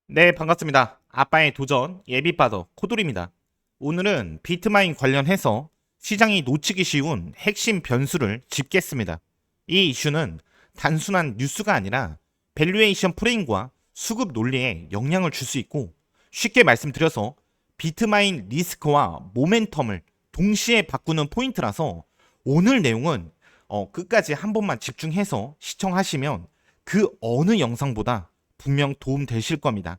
네, 반갑습니다. 아빠의 도전 예비파더 코돌입니다. 오늘은 비트마인 관련해서 시장이 놓치기 쉬운 핵심 변수를 짚겠습니다. 이 이슈는 단순한 뉴스가 아니라 밸류에이션 프레임과 수급 논리에 영향을 줄 수 있고, 쉽게 말씀드려서 비트마인 리스크와 모멘텀을 동시에 바꾸는 포인트라서 오늘 내용은 끝까지 한 번만 집중해서 시청하시면 그 어느 영상보다 분명 도움 되실 겁니다.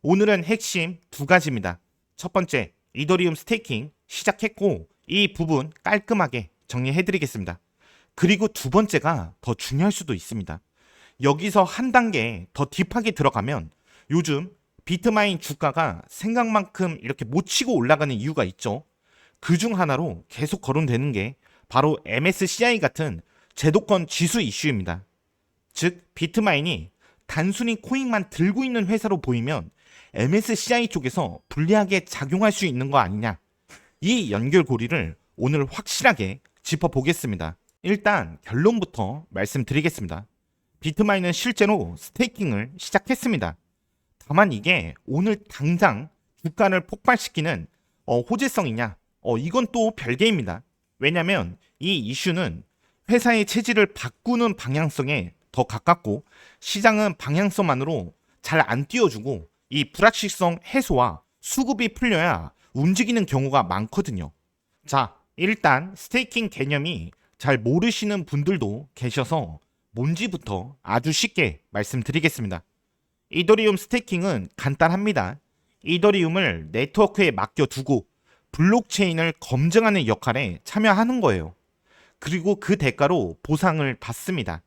오늘은 핵심 두 가지입니다. 첫 번째, 이더리움 스테이킹 시작했고 이 부분 깔끔하게 정리해드리겠습니다. 그리고 두 번째가 더 중요할 수도 있습니다. 여기서 한 단계 더 딥하게 들어가면 요즘 비트마인 주가가 생각만큼 이렇게 못 치고 올라가는 이유가 있죠. 그 중 하나로 계속 거론되는 게 바로 MSCI 같은 제도권 지수 이슈입니다. 즉 비트마인이 단순히 코인만 들고 있는 회사로 보이면 MSCI 쪽에서 불리하게 작용할 수 있는 거 아니냐, 이 연결고리를 오늘 확실하게 짚어보겠습니다. 일단 결론부터 말씀드리겠습니다. 비트마인은 실제로 스테이킹을 시작했습니다. 다만 이게 오늘 당장 주가를 폭발시키는 호재성이냐, 이건 또 별개입니다. 왜냐하면 이 이슈는 회사의 체질을 바꾸는 방향성에 더 가깝고, 시장은 방향성만으로 잘 안 띄워주고 이 불확실성 해소와 수급이 풀려야 움직이는 경우가 많거든요. 자, 일단 스테이킹 개념이 잘 모르시는 분들도 계셔서 뭔지부터 아주 쉽게 말씀드리겠습니다. 이더리움 스테이킹은 간단합니다. 이더리움을 네트워크에 맡겨두고 블록체인을 검증하는 역할에 참여하는 거예요. 그리고 그 대가로 보상을 받습니다.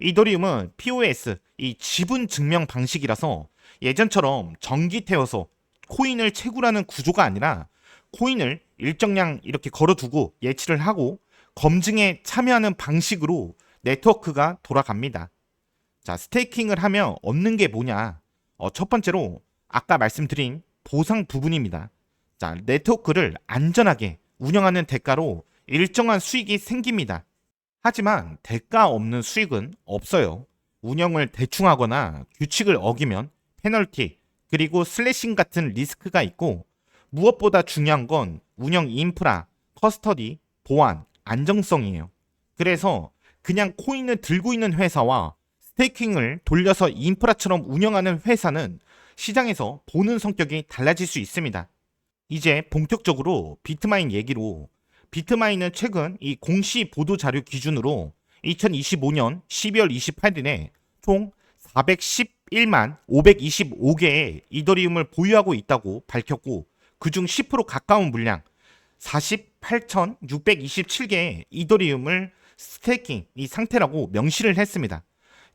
이더리움은 POS, 이 지분 증명 방식이라서 예전처럼 전기 태워서 코인을 채굴하는 구조가 아니라 코인을 일정량 이렇게 걸어두고 예치를 하고 검증에 참여하는 방식으로 네트워크가 돌아갑니다. 자, 스테이킹을 하면 얻는 게 뭐냐? 첫 번째로 아까 말씀드린 보상 부분입니다. 자, 네트워크를 안전하게 운영하는 대가로 일정한 수익이 생깁니다. 하지만 대가 없는 수익은 없어요. 운영을 대충 하거나 규칙을 어기면 페널티, 그리고 슬래싱 같은 리스크가 있고, 무엇보다 중요한 건 운영 인프라, 커스터디, 보안, 안정성이에요. 그래서 그냥 코인을 들고 있는 회사와 스테이킹을 돌려서 인프라처럼 운영하는 회사는 시장에서 보는 성격이 달라질 수 있습니다. 이제 본격적으로 비트마인 얘기로, 비트마인은 최근 이 공시 보도 자료 기준으로 2025년 12월 28일에 총 411만 525개의 이더리움을 보유하고 있다고 밝혔고, 그중 10% 가까운 물량 48,627개의 이더리움을 스테이킹 이 상태라고 명시를 했습니다.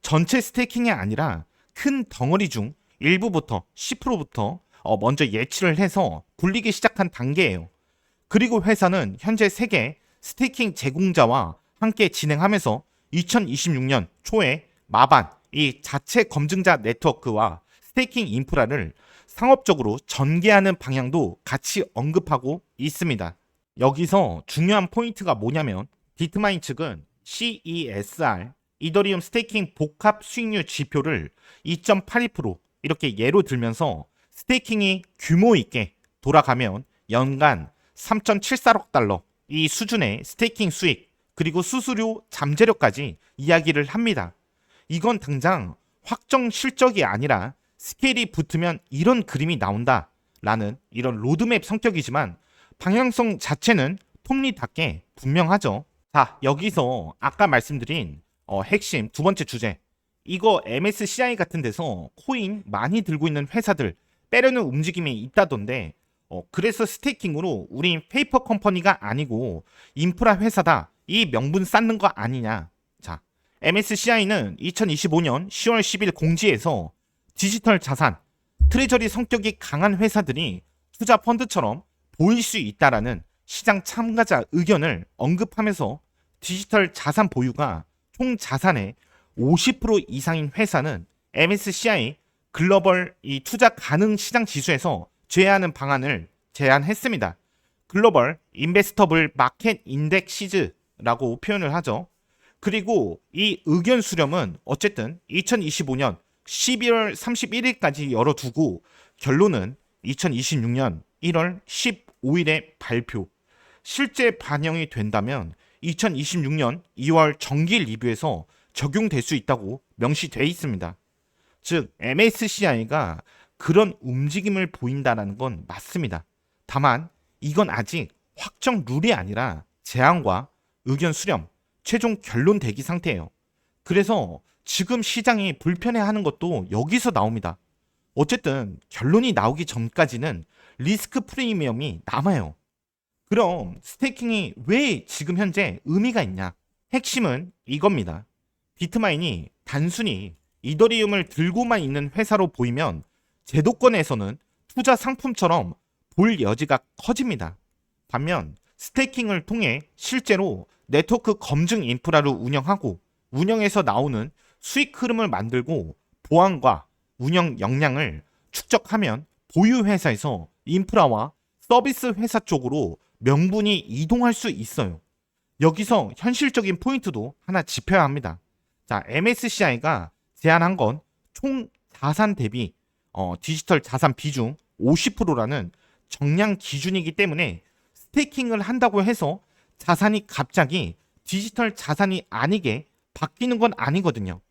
전체 스테이킹이 아니라 큰 덩어리 중 일부부터 10%부터 먼저 예치를 해서 굴리기 시작한 단계예요. 그리고 회사는 현재 3개 스테이킹 제공자와 함께 진행하면서 2026년 초에 마반, 이 자체 검증자 네트워크와 스테이킹 인프라를 상업적으로 전개하는 방향도 같이 언급하고 있습니다. 여기서 중요한 포인트가 뭐냐면, 비트마인 측은 CESR, 이더리움 스테이킹 복합 수익률 지표를 2.82% 이렇게 예로 들면서 스테이킹이 규모 있게 돌아가면 연간 3.74억 달러 이 수준의 스테이킹 수익, 그리고 수수료 잠재력까지 이야기를 합니다. 이건 당장 확정 실적이 아니라 스케일이 붙으면 이런 그림이 나온다라는 이런 로드맵 성격이지만 방향성 자체는 톱니답게 분명하죠. 자, 여기서 아까 말씀드린 핵심 두 번째 주제, 이거 MSCI 같은 데서 코인 많이 들고 있는 회사들 빼려는 움직임이 있다던데, 그래서 스테이킹으로 우린 페이퍼 컴퍼니가 아니고 인프라 회사다, 이 명분 쌓는 거 아니냐. 자, MSCI는 2025년 10월 10일 공지에서 디지털 자산, 트레저리 성격이 강한 회사들이 투자 펀드처럼 보일 수 있다라는 시장 참가자 의견을 언급하면서, 디지털 자산 보유가 총 자산의 50% 이상인 회사는 MSCI 글로벌 이 투자 가능 시장 지수에서 제외하는 방안을 제안했습니다. 글로벌 인베스터블 마켓 인덱시즈라고 표현을 하죠. 그리고 이 의견 수렴은 어쨌든 2025년 12월 31일까지 열어두고 결론은 2026년 1월 15일에 발표. 실제 반영이 된다면 2026년 2월 정기 리뷰에서 적용될 수 있다고 명시되어 있습니다. 즉 MSCI가 그런 움직임을 보인다는 건 맞습니다. 다만 이건 아직 확정 룰이 아니라 제안과 의견 수렴, 최종 결론 대기 상태예요. 그래서 지금 시장이 불편해하는 것도 여기서 나옵니다. 어쨌든 결론이 나오기 전까지는 리스크 프리미엄이 남아요. 그럼 스테이킹이 왜 지금 현재 의미가 있냐? 핵심은 이겁니다. 비트마인이 단순히 이더리움을 들고만 있는 회사로 보이면 제도권에서는 투자 상품처럼 볼 여지가 커집니다. 반면 스테이킹을 통해 실제로 네트워크 검증 인프라를 운영하고 운영에서 나오는 수익 흐름을 만들고 보안과 운영 역량을 축적하면 보유 회사에서 인프라와 서비스 회사 쪽으로 명분이 이동할 수 있어요. 여기서 현실적인 포인트도 하나 짚어야 합니다. 자, MSCI가 제안한 건 총 자산 대비 디지털 자산 비중 50%라는 정량 기준이기 때문에 스테이킹을 한다고 해서 자산이 갑자기 디지털 자산이 아니게 바뀌는 건 아니거든요.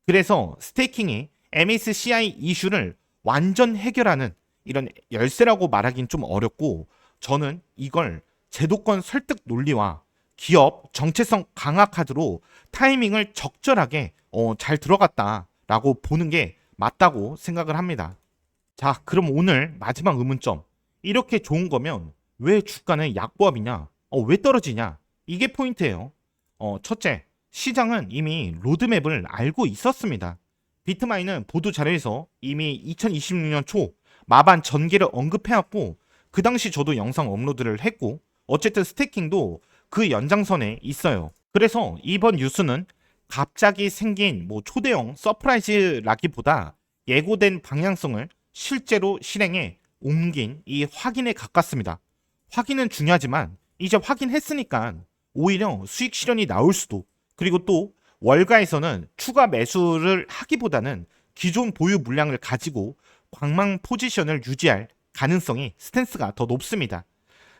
그래서 스테이킹이 MSCI 이슈를 완전 해결하는 이런 열쇠라고 말하긴 좀 어렵고, 저는 이걸 제도권 설득 논리와 기업 정체성 강화 카드로 타이밍을 적절하게 잘 들어갔다라고 보는 게 맞다고 생각을 합니다. 자, 그럼 오늘 마지막 의문점. 이렇게 좋은 거면 왜 주가는 약보합이냐? 왜 떨어지냐? 이게 포인트예요. 첫째, 시장은 이미 로드맵을 알고 있었습니다. 비트마인은 보도 자료에서 이미 2026년 초 마반 전개를 언급해왔고, 그 당시 저도 영상 업로드를 했고, 어쨌든 스테이킹도 그 연장선에 있어요. 그래서 이번 뉴스는 갑자기 생긴 초대형 서프라이즈라기보다 예고된 방향성을 실제로 실행에 옮긴 이 확인에 가깝습니다. 확인은 중요하지만 이제 확인했으니까 오히려 수익 실현이 나올 수도, 그리고 또 월가에서는 추가 매수를 하기보다는 기존 보유 물량을 가지고 관망 포지션을 유지할 가능성이 스탠스가 더 높습니다.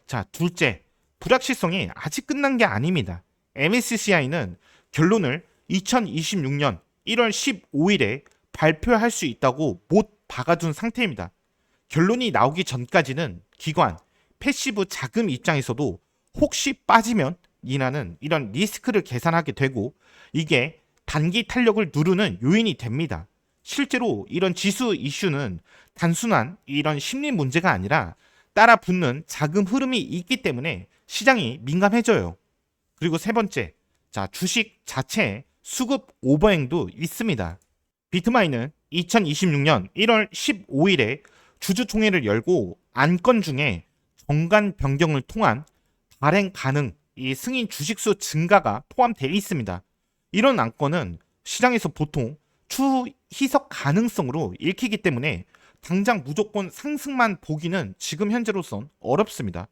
자, 둘째, 불확실성이 아직 끝난 게 아닙니다. MSCI는 결론을 2026년 1월 15일에 발표할 수 있다고 못 박아둔 상태입니다. 결론이 나오기 전까지는 기관, 패시브 자금 입장에서도 혹시 빠지면 이라는 이런 리스크를 계산하게 되고, 이게 단기 탄력을 누르는 요인이 됩니다. 실제로 이런 지수 이슈는 단순한 이런 심리 문제가 아니라 따라 붙는 자금 흐름이 있기 때문에 시장이 민감해져요. 그리고 세 번째, 자, 주식 자체에 수급 오버행도 있습니다. 비트마인은 2026년 1월 15일에 주주총회를 열고 안건 중에 정관 변경을 통한 발행 가능 이 승인 주식수 증가가 포함되어 있습니다. 이런 안건은 시장에서 보통 추후 희석 가능성으로 읽히기 때문에 당장 무조건 상승만 보기는 지금 현재로선 어렵습니다.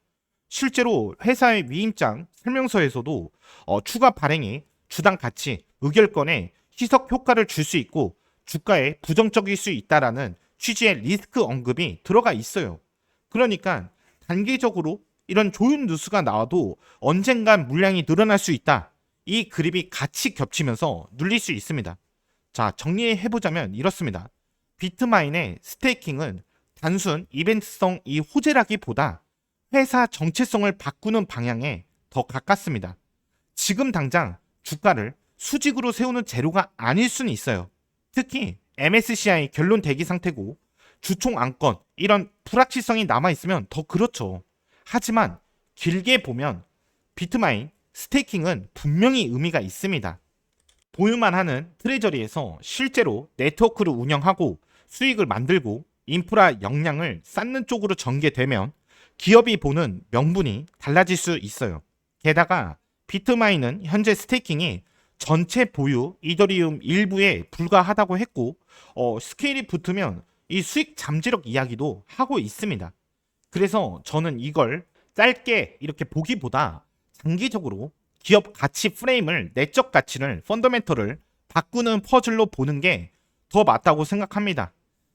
실제로 회사의 위임장 설명서에서도 추가 발행이 주당 가치, 의결권에 희석 효과를 줄 수 있고 주가에 부정적일 수 있다라는 취지의 리스크 언급이 들어가 있어요. 그러니까 단기적으로 이런 좋은 뉴스가 나와도 언젠간 물량이 늘어날 수 있다. 이 그립이 같이 겹치면서 눌릴 수 있습니다. 자, 정리해보자면 이렇습니다. 비트마인의 스테이킹은 단순 이벤트성 이 호재라기보다 회사 정체성을 바꾸는 방향에 더 가깝습니다. 지금 당장 주가를 수직으로 세우는 재료가 아닐 수는 있어요. 특히 MSCI 결론 대기 상태고 주총 안건 이런 불확실성이 남아있으면 더 그렇죠. 하지만 길게 보면 비트마인 스테이킹은 분명히 의미가 있습니다. 보유만 하는 트레저리에서 실제로 네트워크를 운영하고 수익을 만들고 인프라 역량을 쌓는 쪽으로 전개되면 기업이 보는 명분이 달라질 수 있어요. 게다가 비트마인은 현재 스테이킹이 전체 보유 이더리움 일부에 불과하다고 했고 스케일이 붙으면 이 수익 잠재력 이야기도 하고 있습니다. 그래서 저는 이걸 짧게 이렇게 보기보다 장기적으로 기업 가치 프레임을, 내적 가치를, 펀더멘털을 바꾸는 퍼즐로 보는 게 더 맞다고 생각합니다.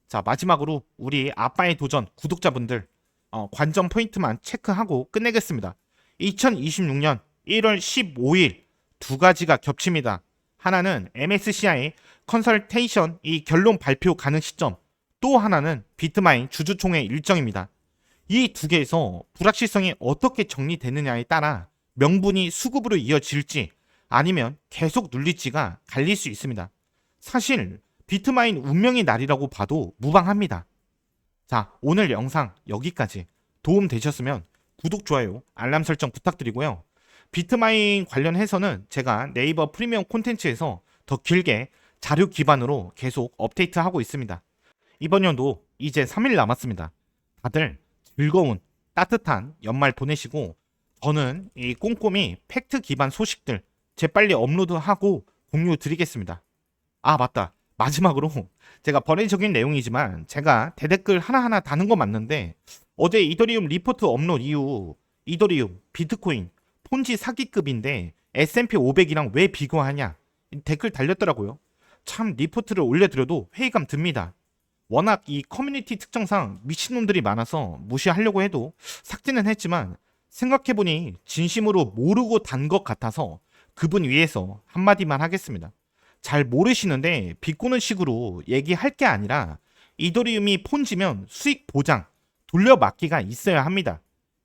자, 마지막으로 우리 아빠의 도전 구독자분들 관전 포인트만 체크하고 끝내겠습니다. 2026년 1월 15일 두 가지가 겹칩니다. 하나는 MSCI 컨설테이션 이 결론 발표 가능 시점, 또 하나는 비트마인 주주총회 일정입니다. 이 두 개에서 불확실성이 어떻게 정리되느냐에 따라 명분이 수급으로 이어질지 아니면 계속 눌릴지가 갈릴 수 있습니다. 사실 비트마인 운명의 날이라고 봐도 무방합니다. 자, 오늘 영상 여기까지 도움 되셨으면 구독, 좋아요, 알람 설정 부탁드리고요. 비트마인 관련해서는 제가 네이버 프리미엄 콘텐츠에서 더 길게 자료 기반으로 계속 업데이트하고 있습니다. 이번 연도 이제 3일 남았습니다. 다들 즐거운 따뜻한 연말 보내시고 저는 이 꼼꼼히 팩트 기반 소식들 재빨리 업로드하고 공유 드리겠습니다. 아, 맞다. 마지막으로 제가 번외적인 내용이지만 제가 대댓글 하나하나 다는 거 맞는데 어제 이더리움 리포트 업로드 이후 이더리움, 비트코인, 폰지 사기급인데 S&P 500이랑 왜 비교하냐 댓글 달렸더라고요. 참 리포트를 올려드려도 회의감 듭니다. 워낙 이 커뮤니티 특성상 미친놈들이 많아서 무시하려고 해도 삭제는 했지만 생각해보니 진심으로 모르고 단 것 같아서 그분 위해서 한마디만 하겠습니다. 잘 모르시는데 비꼬는 식으로 얘기할 게 아니라 이더리움이 폰지면 수익 보장, 돌려막기가 있어야 합니다.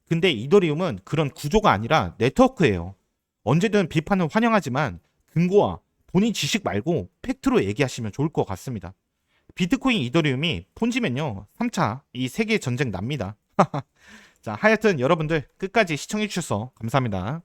근데 이더리움은 그런 구조가 아니라 네트워크예요. 언제든 비판은 환영하지만 근거와 본인 지식 말고 팩트로 얘기하시면 좋을 것 같습니다. 비트코인 이더리움이 폰지면요 3차 이 세계 전쟁 납니다. 자, 하여튼 여러분들 끝까지 시청해 주셔서 감사합니다.